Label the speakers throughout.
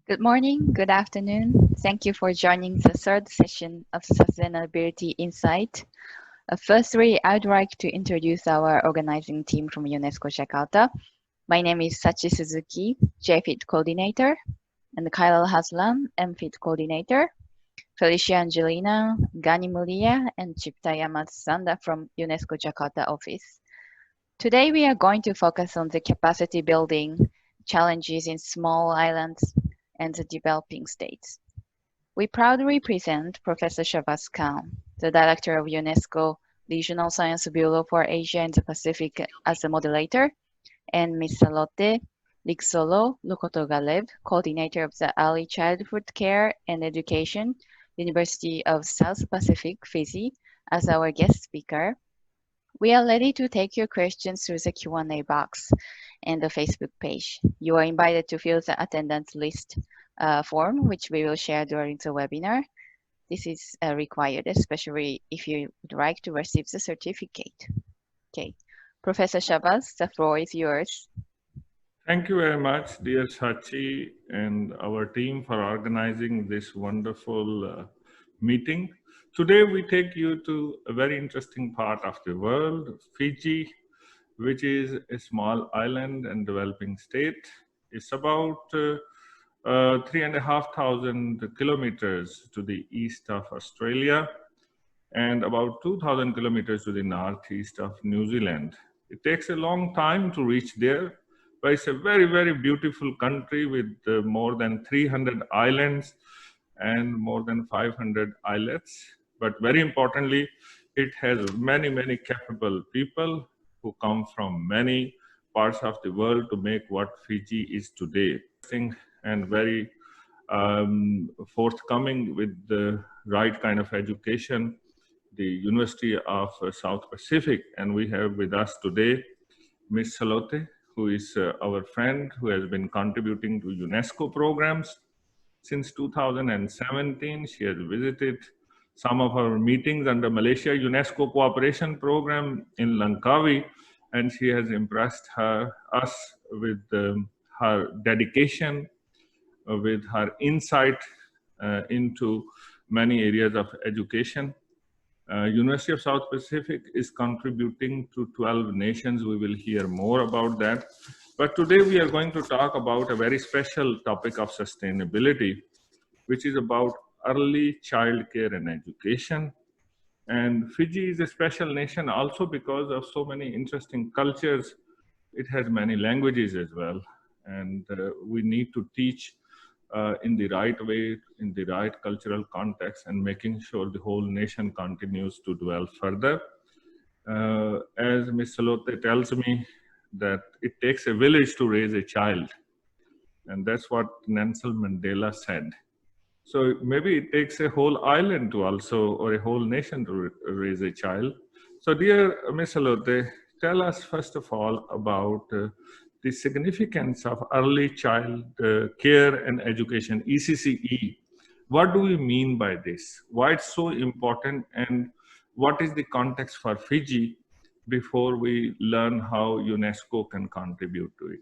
Speaker 1: Good morning, good afternoon. Thank you for joining the third session of Sustainability Insight. Firstly, I'd like to introduce our organizing team from UNESCO Jakarta. My name is Sachi Suzuki, JFIT Coordinator, and Kyle Haslam, MFIT Coordinator, Felicia Angelina, Gani Mulia, and Chiptaya Matsanda from UNESCO Jakarta office. Today, we are going to focus on the capacity building challenges in small islands and the developing states. We proudly present Professor Shahbaz Khan, the Director of UNESCO Regional Science Bureau for Asia and the Pacific as the moderator, and Ms. Salote Likusolo Rokotogalevu, Coordinator of the Early Childhood Care and Education, University of South Pacific, Fiji, as our guest speaker. We are ready to take your questions through the Q&A box and the Facebook page. You are invited to fill the attendance list form, which we will share during the webinar. This is required, especially if you would like to receive the certificate. Okay, Professor Shahbaz, the floor is yours.
Speaker 2: Thank you very much, dear Sachi and our team for organizing this wonderful meeting. Today we take you to a very interesting part of the world, Fiji, which is a small island and developing state. It's about 3,500 kilometers to the east of Australia and about 2,000 kilometers to the northeast of New Zealand. It takes a long time to reach there, but it's a very, very beautiful country with more than 300 islands and more than 500 islets. But very importantly, it has many, many capable people who come from many parts of the world to make what Fiji is today. And very forthcoming with the right kind of education, the University of South Pacific. And we have with us today Ms. Salote, who is our friend who has been contributing to UNESCO programs. Since 2017, she has visited some of our meetings under Malaysia UNESCO Cooperation Program in Langkawi, and she has impressed us with her dedication, with her insight into many areas of education. University of South Pacific is contributing to 12 nations. We will hear more about that. But today we are going to talk about a very special topic of sustainability, which is about early child care and education. And Fiji is a special nation also because of so many interesting cultures. It has many languages as well. And we need to teach in the right way, in the right cultural context, and making sure the whole nation continues to dwell further. As Ms. Salote tells me, that it takes a village to raise a child. And that's what Nelson Mandela said. So maybe it takes a whole island to also, or a whole nation to raise a child. So dear Ms. Salote, tell us first of all about the significance of early child care and education, ECCE. What do we mean by this? Why it's so important, and what is the context for Fiji before we learn how UNESCO can contribute to it?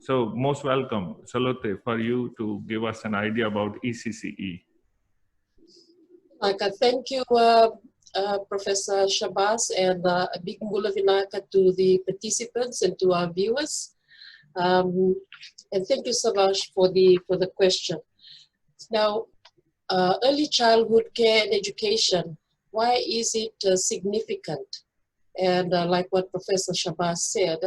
Speaker 2: So most welcome, Salote, for you to give us an idea about ECCE.
Speaker 3: Thank you, Professor Shahbaz, and a big mula vinaka to the participants and to our viewers. And thank you so much for the question. Now, early childhood care and education, why is it significant? And like what Professor Shahbaz said,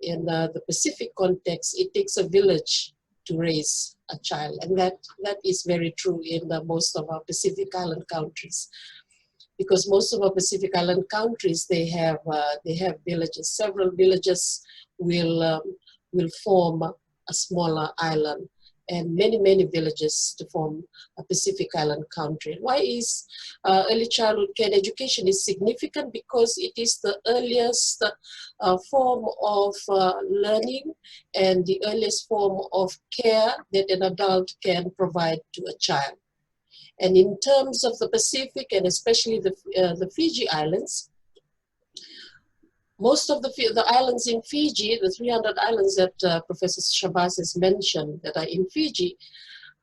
Speaker 3: in the Pacific context, it takes a village to raise a child, and that is very true in most of our Pacific Island countries, because most of our Pacific Island countries, they have villages. Several villages will form a smaller island, and many villages to form a Pacific Island country. Why is early childhood care and education is significant? Because it is the earliest form of learning and the earliest form of care that an adult can provide to a child. And in terms of the Pacific, and especially the Fiji Islands, most of the islands in Fiji, the 300 islands that Professor Shahbaz has mentioned that are in Fiji,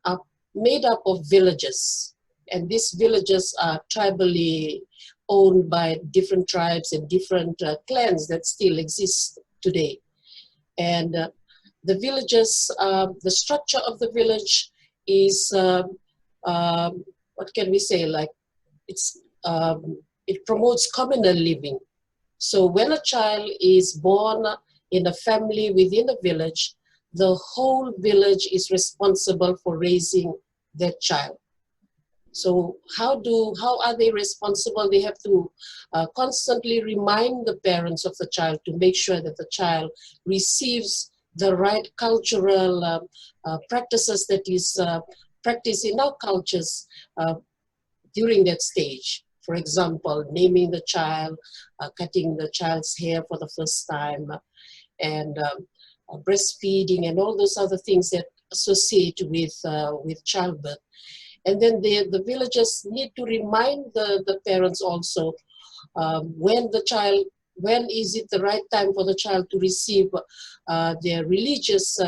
Speaker 3: are made up of villages. And these villages are tribally owned by different tribes and different clans that still exist today. And the villages, the structure of the village is, what can we say, like it promotes communal living. So when a child is born in a family within a village, the whole village is responsible for raising that child. So how are they responsible? They have to constantly remind the parents of the child to make sure that the child receives the right cultural practices that is practiced in our cultures during that stage. For example, naming the child, cutting the child's hair for the first time, and breastfeeding, and all those other things that associate with childbirth. And then the villagers need to remind the parents also when is it the right time for the child to receive their religious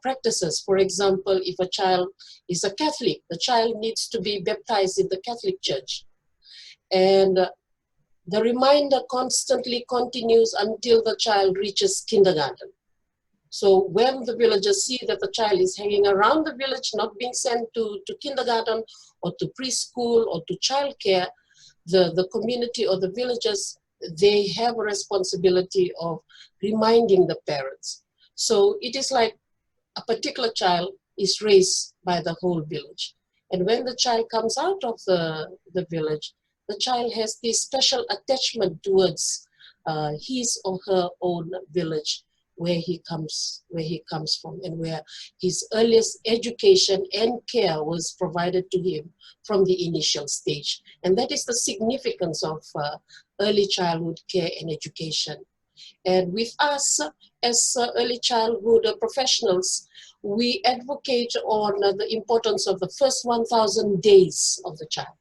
Speaker 3: practices. For example, if a child is a Catholic, the child needs to be baptized in the Catholic Church. And the reminder constantly continues until the child reaches kindergarten. So when the villagers see that the child is hanging around the village, not being sent to kindergarten or to preschool or to childcare, the community or the villagers, they have a responsibility of reminding the parents. So it is like a particular child is raised by the whole village. And when the child comes out of the village, the child has this special attachment towards his or her own village, where he comes from, and where his earliest education and care was provided to him from the initial stage. And that is the significance of early childhood care and education. And with us as early childhood professionals, we advocate on the importance of the first 1,000 days of the child.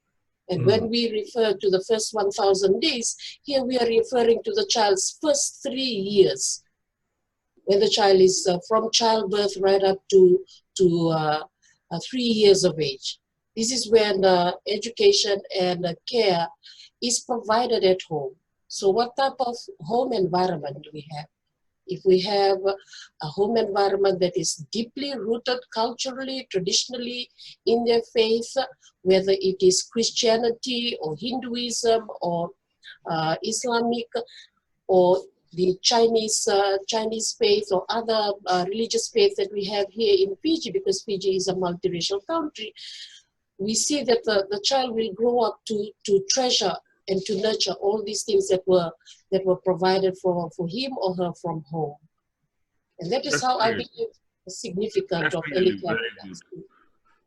Speaker 3: And when we refer to the first 1,000 days, here we are referring to the child's first 3 years, when the child is from childbirth right up to 3 years of age. This is when education and care is provided at home. So what type of home environment do we have? If we have a home environment that is deeply rooted culturally, traditionally in their faith, whether it is Christianity or Hinduism or Islamic or the Chinese faith or other religious faith that we have here in Fiji, because Fiji is a multiracial country, we see that the child will grow up to treasure and to nurture all these things that were provided for him or her from home. And that is how I believe the significance of early childhood.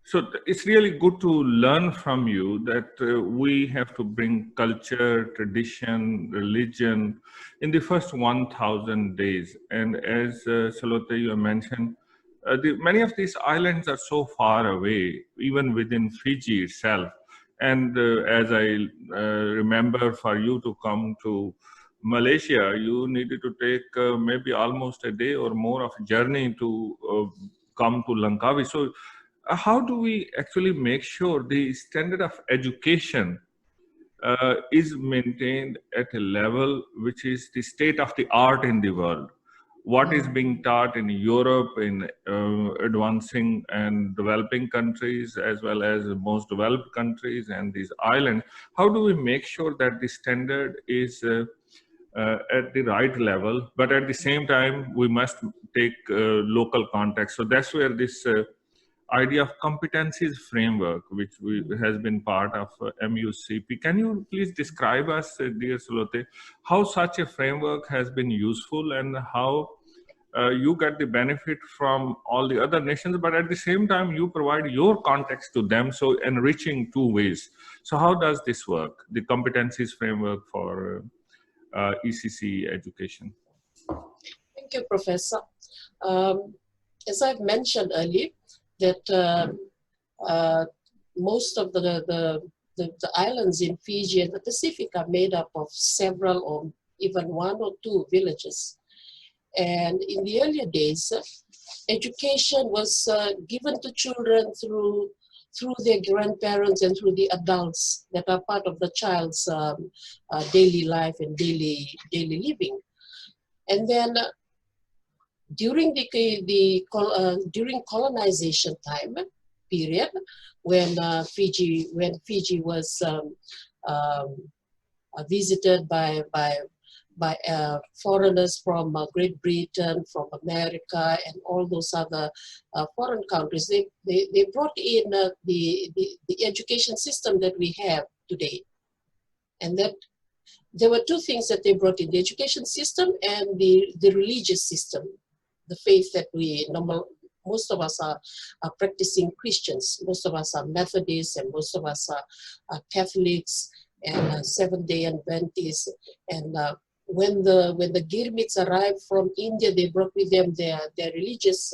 Speaker 2: So it's really good to learn from you that we have to bring culture, tradition, religion in the first 1,000 days. And as Salote, you mentioned, many of these islands are so far away, even within Fiji itself. And as I remember, for you to come to Malaysia, you needed to take maybe almost a day or more of journey to come to Langkawi. So how do we actually make sure the standard of education is maintained at a level which is the state of the art in the world? What is being taught in Europe, in advancing and developing countries, as well as most developed countries and these islands? How do we make sure that the standard is at the right level, but at the same time, we must take local context? So that's where this idea of competencies framework, which has been part of MUCP. Can you please describe us, dear Salote, how such a framework has been useful and how you get the benefit from all the other nations, but at the same time, you provide your context to them, so enriching two ways. So how does this work, the competencies framework for ECCE education?
Speaker 3: Thank you, Professor. As I've mentioned earlier, that most of the islands in Fiji and the Pacific are made up of several or even one or two villages. And in the earlier days, education was given to children through their grandparents and through the adults that are part of the child's daily life and daily living. And then during during colonization time period, when Fiji was visited by foreigners from Great Britain, from America, and all those other foreign countries, they brought in the education system that we have today. And that there were two things that they brought in: the education system and the religious system, the faith that most of us are practicing Christians. Most of us are Methodists, and most of us are Catholics and Seventh-day Adventists. And when the Girmits arrived from India, they brought with them their religious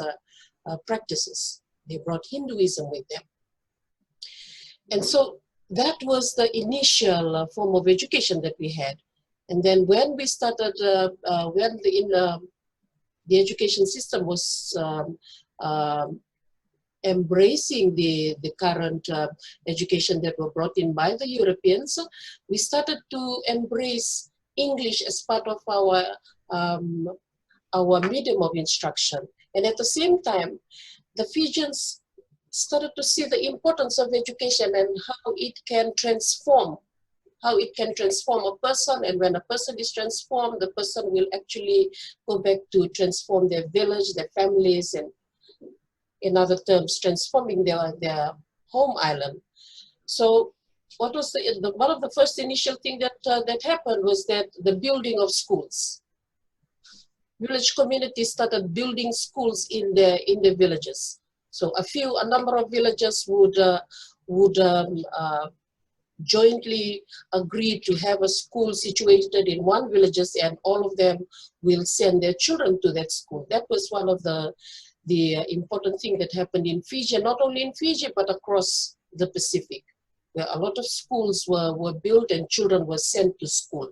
Speaker 3: practices. They brought Hinduism with them. And so that was the initial form of education that we had. And then when we started, when the education system was embracing the current education that were brought in by the Europeans, we started to embrace English as part of our medium of instruction. And at the same time, the Fijians started to see the importance of education and how it can transform a person. And when a person is transformed, the person will actually go back to transform their village, their families, and in other terms, transforming their home island. So what was one of the first initial thing that happened was that the building of schools. Village communities started building schools in the villages. So a number of villages would jointly agree to have a school situated in one villages, and all of them will send their children to that school. That was one of the important thing that happened in Fiji, not only in Fiji, but across the Pacific, where a lot of schools were built and children were sent to school.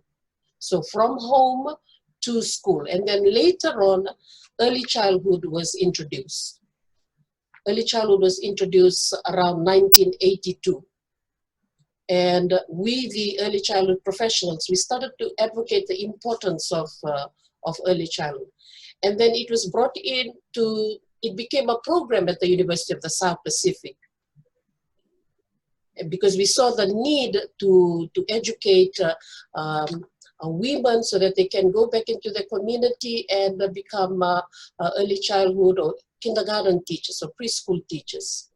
Speaker 3: So from home to school. And then later on, early childhood was introduced. Early childhood was introduced around 1982. And we, the early childhood professionals, we started to advocate the importance of early childhood. And then it was brought in it became a program at the University of the South Pacific. Because we saw the need to educate women so that they can go back into the community and become early childhood or kindergarten teachers or preschool teachers.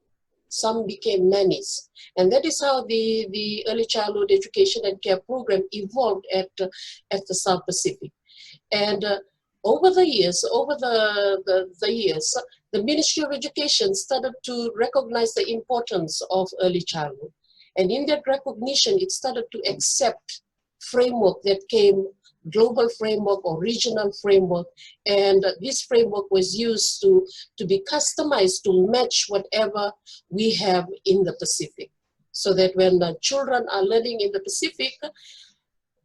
Speaker 3: Some became nannies. And that is how the early childhood education and care program evolved at the South Pacific. And over the years, the Ministry of Education started to recognize the importance of early childhood. And in that recognition, it started to accept framework that came, global framework or regional framework. And this framework was used to be customized to match whatever we have in the Pacific. So that when the children are learning in the Pacific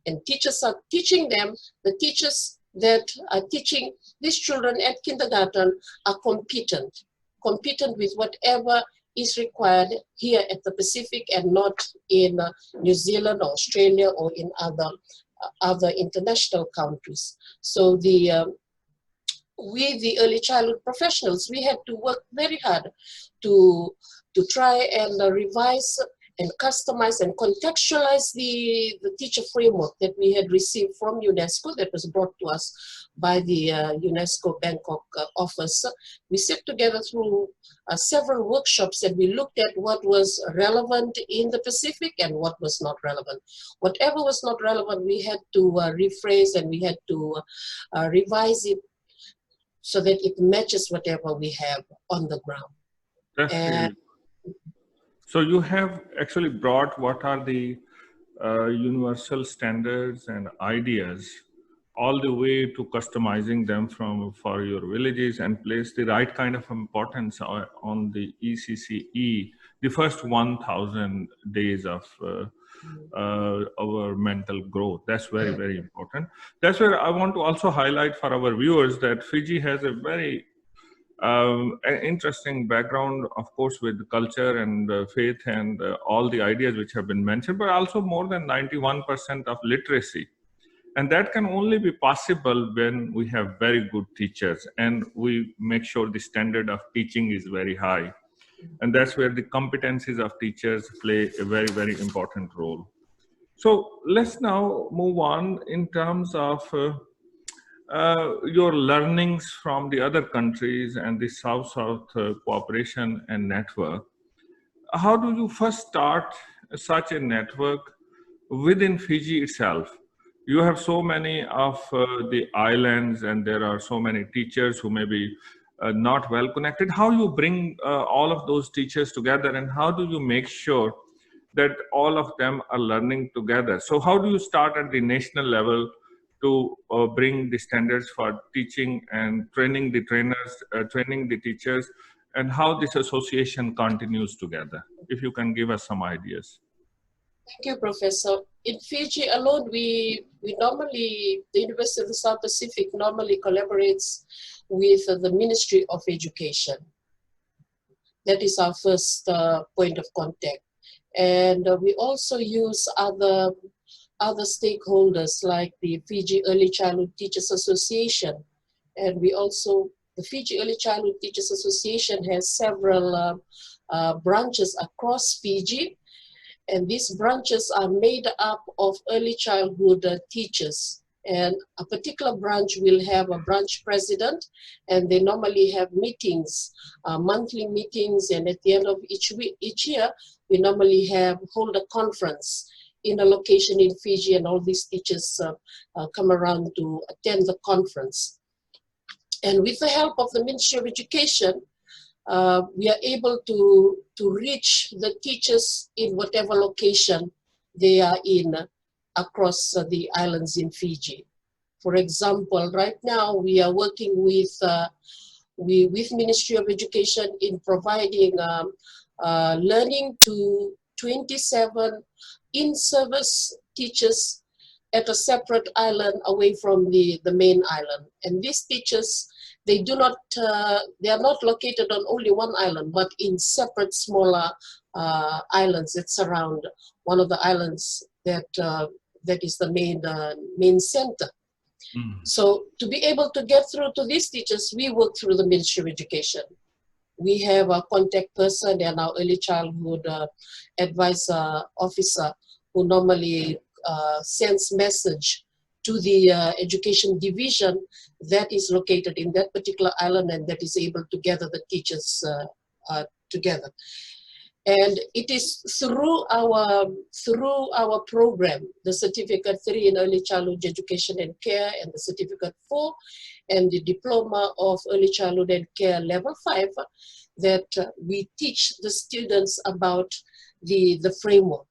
Speaker 3: and teachers are teaching them, the teachers that are teaching these children at kindergarten are competent with whatever is required here at the Pacific and not in New Zealand or Australia or in other international countries. So we, the early childhood professionals, we had to work very hard to try and revise and customize and contextualize the teacher framework that we had received from UNESCO that was brought to us by the UNESCO Bangkok office. We sat together through several workshops and we looked at what was relevant in the Pacific and what was not relevant. Whatever was not relevant, we had to rephrase and we had to revise it so that it matches whatever we have on the ground.
Speaker 2: That's really. So you have actually brought what are the universal standards and ideas all the way to customizing them for your villages and place the right kind of importance on the ECCE, the first 1,000 days of our mental growth. That's very, very important. That's where I want to also highlight for our viewers that Fiji has a very An interesting background, of course, with culture and faith and all the ideas which have been mentioned, but also more than 91% of literacy. And that can only be possible when we have very good teachers and we make sure the standard of teaching is very high. And that's where the competencies of teachers play a very, very important role. So let's now move on in terms of your learnings from the other countries and the South-South cooperation and network. How do you first start such a network within Fiji itself? You have so many of the islands and there are so many teachers who may be not well connected. How you bring all of those teachers together and how do you make sure that all of them are learning together? So how do you start at the national level to bring the standards for teaching and training the trainers, training the teachers, and how this association continues together? If you can give us some ideas.
Speaker 3: Thank you, Professor. In Fiji alone, we normally, the University of the South Pacific normally collaborates with the Ministry of Education. That is our first point of contact. And we also use other stakeholders like the Fiji Early Childhood Teachers Association. And we also, the Fiji Early Childhood Teachers Association has several branches across Fiji. And these branches are made up of early childhood teachers. And a particular branch will have a branch president, and they normally have meetings, monthly meetings, and at the end of each year, we normally hold a conference in a location in Fiji, and all these teachers come around to attend the conference. And with the help of the Ministry of Education, we are able to reach the teachers in whatever location they are in across the islands in Fiji. For example, right now we are working with Ministry of Education in providing learning to 27 in-service teachers at a separate island away from the main island. And these teachers, they are not located on only one island, but in separate smaller islands that surround one of the islands that is the main center. Mm. So to be able to get through to these teachers, we work through the Ministry of Education. We have a contact person and our early childhood advisor officer who normally sends message to the education division that is located in that particular island and that is able to gather the teachers together. And it is through our program, the Certificate 3 in Early Childhood Education and Care and the Certificate 4 and the Diploma of Early Childhood and Care Level 5, that we teach the students about the framework.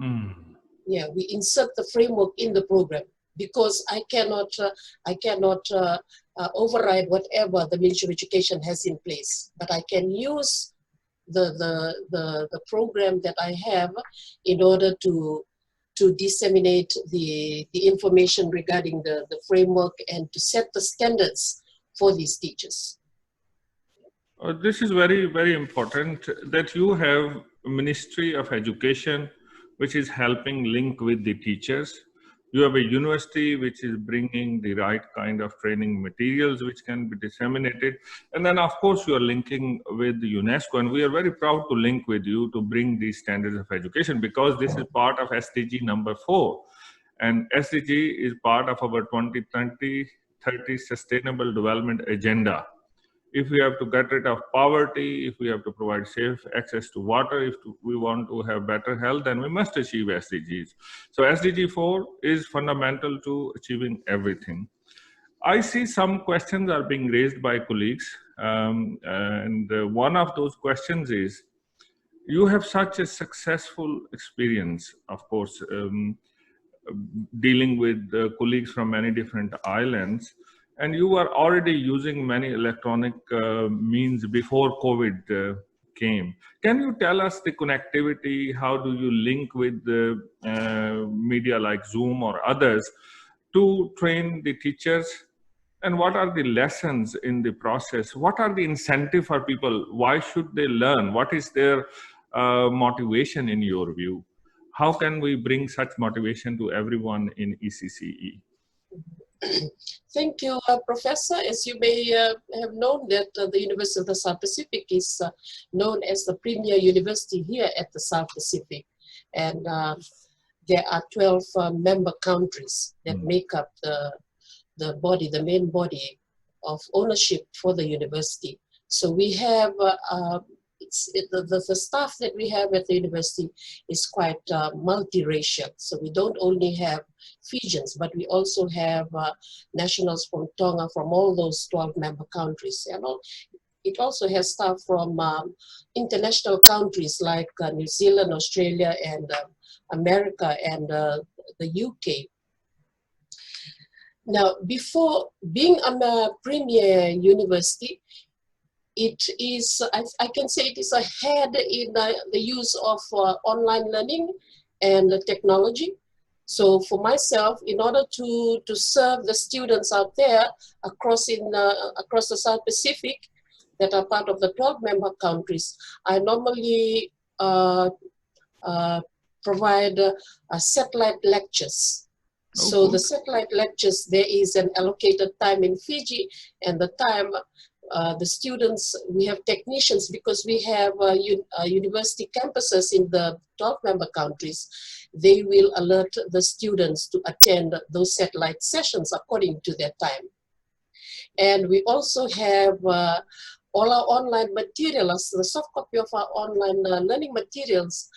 Speaker 3: Mm. Yeah, we insert the framework in the program because I cannot override whatever the Ministry of Education has in place, but I can use the program that I have in order to disseminate the information regarding the framework and to set the standards for these teachers.
Speaker 2: This is very, very important that you have Ministry of Education which is helping link with the teachers. You have a university which is bringing the right kind of training materials which can be disseminated. And then of course you are linking with the UNESCO, and we are very proud to link with you to bring these standards of education because this is part of SDG number 4. And SDG is part of our 2030 Sustainable Development Agenda. If we have to get rid of poverty, if we have to provide safe access to water, if we want to have better health, then we must achieve SDGs. So SDG 4 is fundamental to achieving everything. I see some questions are being raised by colleagues. And one of those questions is, you have such a successful experience, of course, dealing with colleagues from many different islands. And you were already using many electronic means before COVID came. Can you tell us the connectivity? How do you link with the media like Zoom or others to train the teachers? And what are the lessons in the process? What are the incentive for people? Why should they learn? What is their motivation in your view? How can we bring such motivation to everyone in ECCE?
Speaker 3: Thank you, Professor. As you may have known, that the University of the South Pacific is known as the premier university here at the South Pacific. And there are 12 member countries that make up the main body of ownership for the university. So we have, the staff that we have at the university is quite multiracial. So we don't only have Fijians, but we also have nationals from Tonga, from all those 12 member countries. And it also has staff from international countries like New Zealand, Australia, and America, and the UK. Now, before being a premier university, it is, I can say it is ahead in the use of online learning and technology. So for myself, in order to serve the students out there across the South Pacific that are part of the 12 member countries, I normally provide satellite lectures. So the satellite lectures, there is an allocated time in Fiji, and the time the students, we have technicians because we have university campuses in the 12 member countries. They will alert the students to attend those satellite sessions according to their time. And we also have all our online materials, the soft copy of our online learning materials.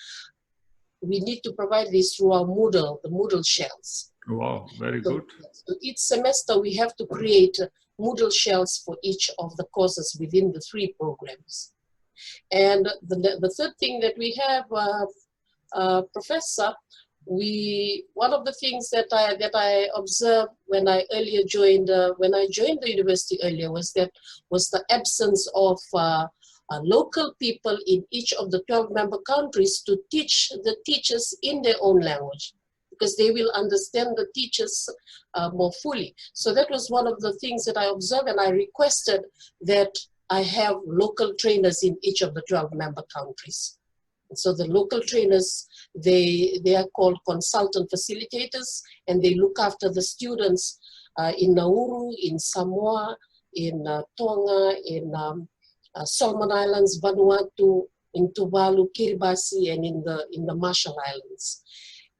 Speaker 3: We need to provide this through our Moodle, the Moodle shells.
Speaker 2: Wow, very good.
Speaker 3: So each semester we have to create Moodle shells for each of the courses within the 3 programs. And the third thing that we have, Professor, one of the things that I observed when I joined the university earlier was the absence of local people in each of the 12 member countries to teach the teachers in their own language, because they will understand the teachers more fully. So that was one of the things that I observed, and I requested that I have local trainers in each of the 12 member countries. And so the local trainers, they are called consultant facilitators, and they look after the students in Nauru, in Samoa, in Tonga, in Solomon Islands, Vanuatu, in Tuvalu, Kiribati, and in the Marshall Islands.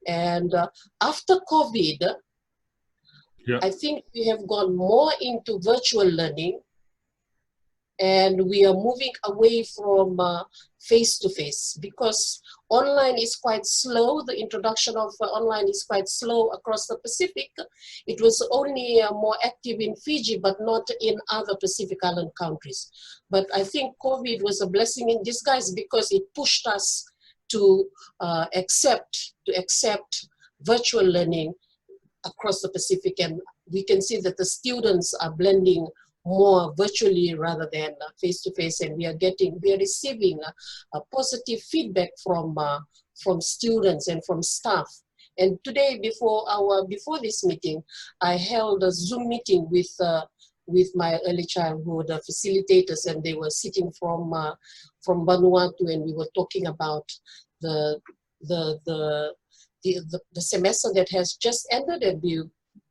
Speaker 3: And after COVID, I think we have gone more into virtual learning, and we are moving away from face-to-face because online is quite slow. The introduction of online is quite slow across the Pacific. It was only more active in Fiji, but not in other Pacific Island countries. But I think COVID was a blessing in disguise because it pushed us to accept virtual learning across the Pacific, and we can see that the students are blending more virtually rather than face-to-face, and we are receiving a positive feedback from students and from staff. And today, before this meeting, I held a Zoom meeting with my early childhood facilitators, and they were sitting from Vanuatu, and we were talking about the semester that has just ended, and we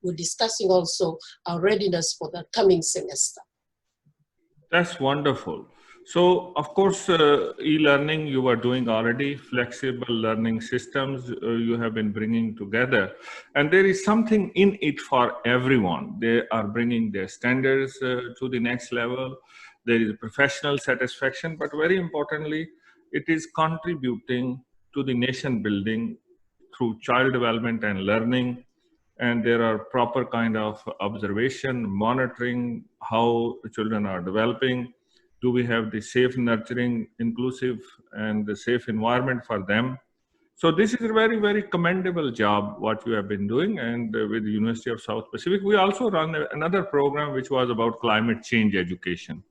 Speaker 3: were discussing also our readiness for the coming semester.
Speaker 2: That's wonderful. So, of course, e-learning you are doing already, flexible learning systems you have been bringing together. And there is something in it for everyone. They are bringing their standards to the next level. There is professional satisfaction, but very importantly, it is contributing to the nation building through child development and learning. And there are proper kind of observation, monitoring how the children are developing. Do we have the safe nurturing, inclusive, and the safe environment for them? So this is a very, very commendable job what you have been doing. And with the University of South Pacific, we also run another program which was about climate change education.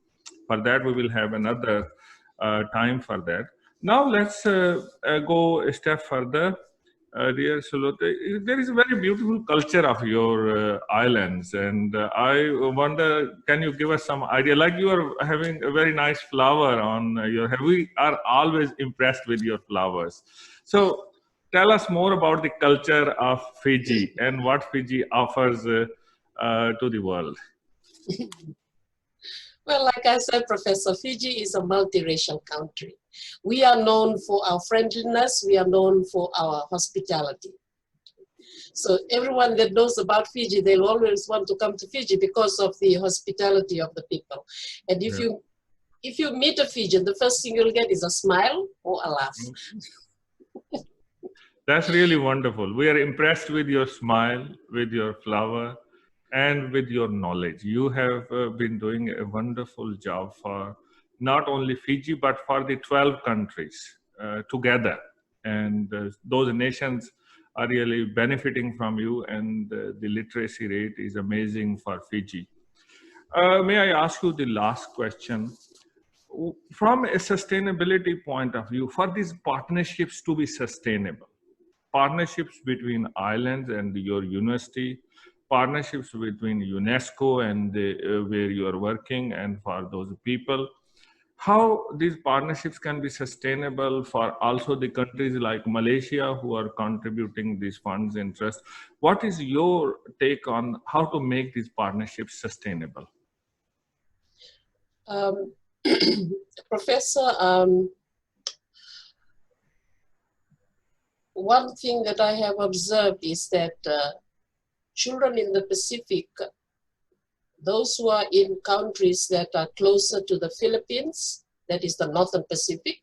Speaker 2: For that, we will have another time for that. Now let's go a step further. Dear Salote, there is a very beautiful culture of your islands, and I wonder, can you give us some idea? Like you are having a very nice flower on your head. We are always impressed with your flowers. So tell us more about the culture of Fiji and what Fiji offers to the world.
Speaker 3: Well, like I said, Professor, Fiji is a multiracial country. We are known for our friendliness. We are known for our hospitality. So everyone that knows about Fiji, they'll always want to come to Fiji because of the hospitality of the people. And if you meet a Fijian, the first thing you'll get is a smile or a laugh.
Speaker 2: That's really wonderful. We are impressed with your smile, with your flower, and with your knowledge. You have been doing a wonderful job for not only Fiji, but for the 12 countries together. And those nations are really benefiting from you, and the literacy rate is amazing for Fiji. May I ask you the last question? From a sustainability point of view, for these partnerships to be sustainable, partnerships between islands and your university, partnerships between UNESCO and where you are working and for those people, how these partnerships can be sustainable for also the countries like Malaysia who are contributing these funds and trust. What is your take on how to make these partnerships sustainable?
Speaker 3: Professor, one thing that I have observed is that children in the Pacific, those who are in countries that are closer to the Philippines, that is the Northern Pacific,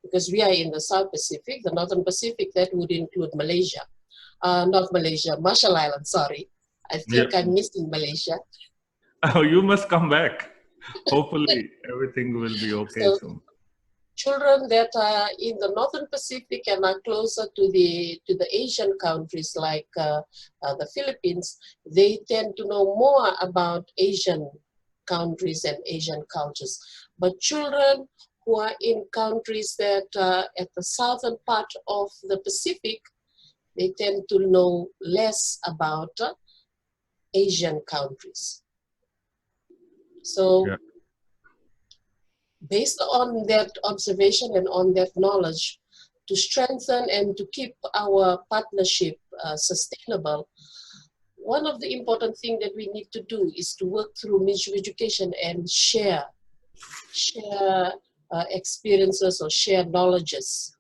Speaker 3: because we are in the South Pacific, the Northern Pacific, that would include Malaysia. Not Malaysia, Marshall Islands, sorry. I think I'm missing Malaysia.
Speaker 2: Oh, you must come back. Hopefully everything will be okay soon.
Speaker 3: Children that are in the Northern Pacific and are closer to the Asian countries like the Philippines, they tend to know more about Asian countries and Asian cultures. But children who are in countries that are at the southern part of the Pacific, they tend to know less about Asian countries. So based on that observation and on that knowledge, to strengthen and to keep our partnership sustainable, one of the important things that we need to do is to work through mutual education and share experiences or share knowledges.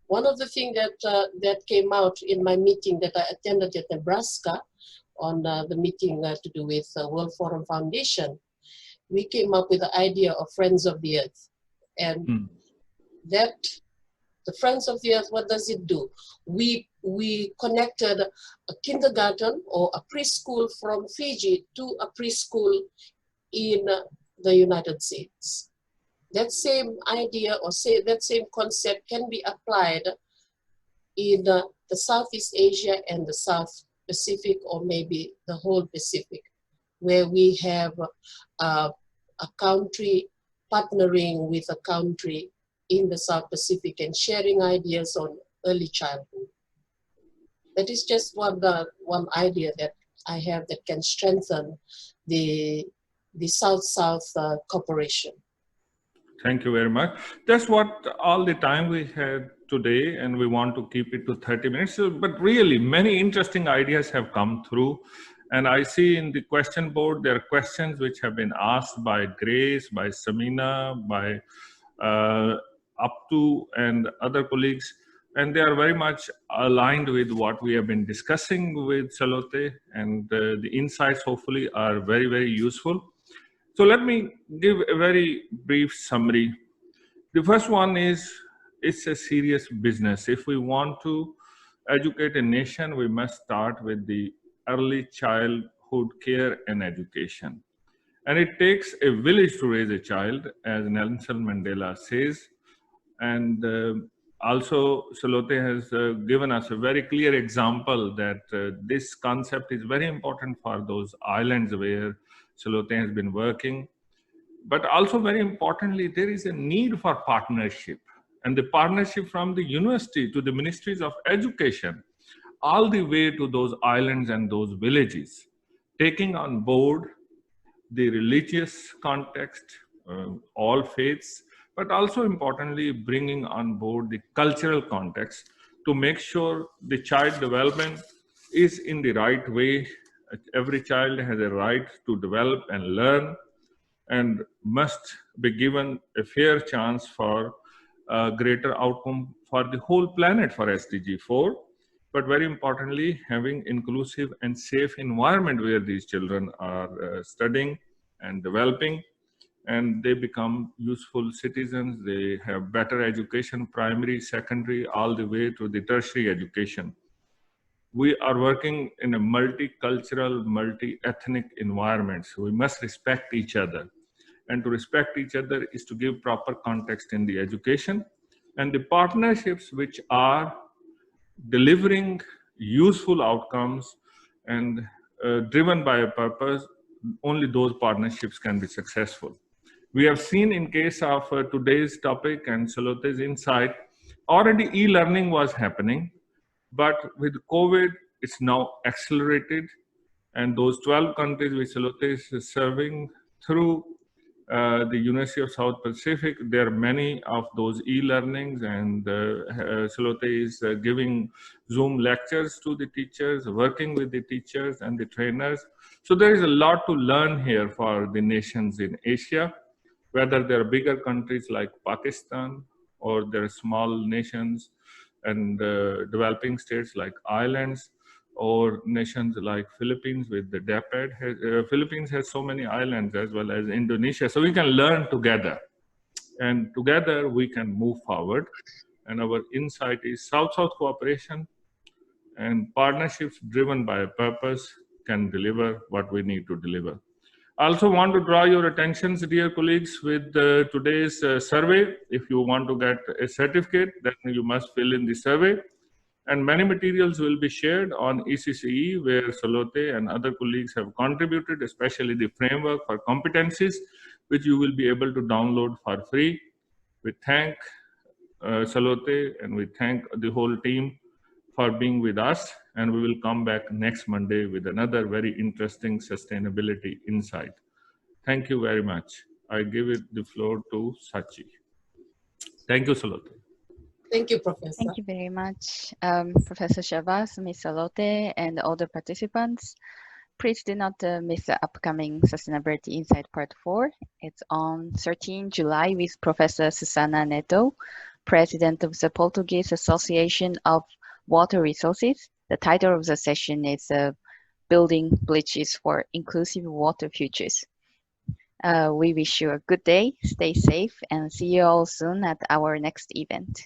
Speaker 3: One of the things that came out in my meeting that I attended at Nebraska on the meeting to do with World Forum Foundation, we came up with the idea of Friends of the Earth. And that, the Friends of the Earth, what does it do? We connected a kindergarten or a preschool from Fiji to a preschool in the United States. That same idea or that same concept can be applied in the Southeast Asia and the South Pacific, or maybe the whole Pacific, where we have a country partnering with a country in the South Pacific and sharing ideas on early childhood. That is just one idea that I have that can strengthen the South-South cooperation.
Speaker 2: Thank you very much. That's what all the time we had today, and we want to keep it to 30 minutes. But really, many interesting ideas have come through. And I see in the question board, there are questions which have been asked by Grace, by Samina, by Aptu and other colleagues. And they are very much aligned with what we have been discussing with Salote. And the insights hopefully are very, very useful. So let me give a very brief summary. The first one is, it's a serious business. If we want to educate a nation, we must start with the early childhood care and education. And it takes a village to raise a child, as Nelson Mandela says. And also Salote has given us a very clear example that this concept is very important for those islands where Salote has been working. But also very importantly, there is a need for partnership. and the partnership from the university to the ministries of education, all the way to those islands and those villages, taking on board the religious context, all faiths, but also importantly, bringing on board the cultural context to make sure the child development is in the right way. Every child has a right to develop and learn and must be given a fair chance for a greater outcome for the whole planet for SDG 4. But very importantly, having inclusive and safe environment where these children are studying and developing, and they become useful citizens. They have better education, primary, secondary, all the way to the tertiary education. We are working in a multicultural, multi-ethnic environment, so we must respect each other. And to respect each other is to give proper context in the education. And the partnerships which are delivering useful outcomes and driven by a purpose, only those partnerships can be successful. We have seen in case of today's topic and Salote's insight, already e-learning was happening, but with COVID, it's now accelerated. And those 12 countries which Salote is serving through the University of South Pacific, there are many of those e-learnings, and Salote is giving Zoom lectures to the teachers, working with the teachers and the trainers. So there is a lot to learn here for the nations in Asia, whether they're bigger countries like Pakistan or they're small nations and developing states like islands, or nations like Philippines with the DAPED. Philippines has so many islands as well as Indonesia. So we can learn together, and together we can move forward. And our insight is South-South cooperation and partnerships driven by a purpose can deliver what we need to deliver. I also want to draw your attentions, dear colleagues, with today's survey. If you want to get a certificate, then you must fill in the survey. And many materials will be shared on ECCE, where Salote and other colleagues have contributed, especially the framework for competencies, which you will be able to download for free. We thank Salote and we thank the whole team for being with us. And we will come back next Monday with another very interesting sustainability insight. Thank you very much. I give it the floor to Sachi. Thank you, Salote.
Speaker 3: Thank you, Professor.
Speaker 1: Thank you very much, Professor Shahbaz, Ms. Salote, and all the participants. Please do not miss the upcoming Sustainability Insight Part 4. It's on 13 July with Professor Susana Neto, President of the Portuguese Association of Water Resources. The title of the session is Building Bridges for Inclusive Water Futures. We wish you a good day, stay safe, and see you all soon at our next event.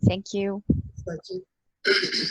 Speaker 1: Thank you.
Speaker 3: Thank you.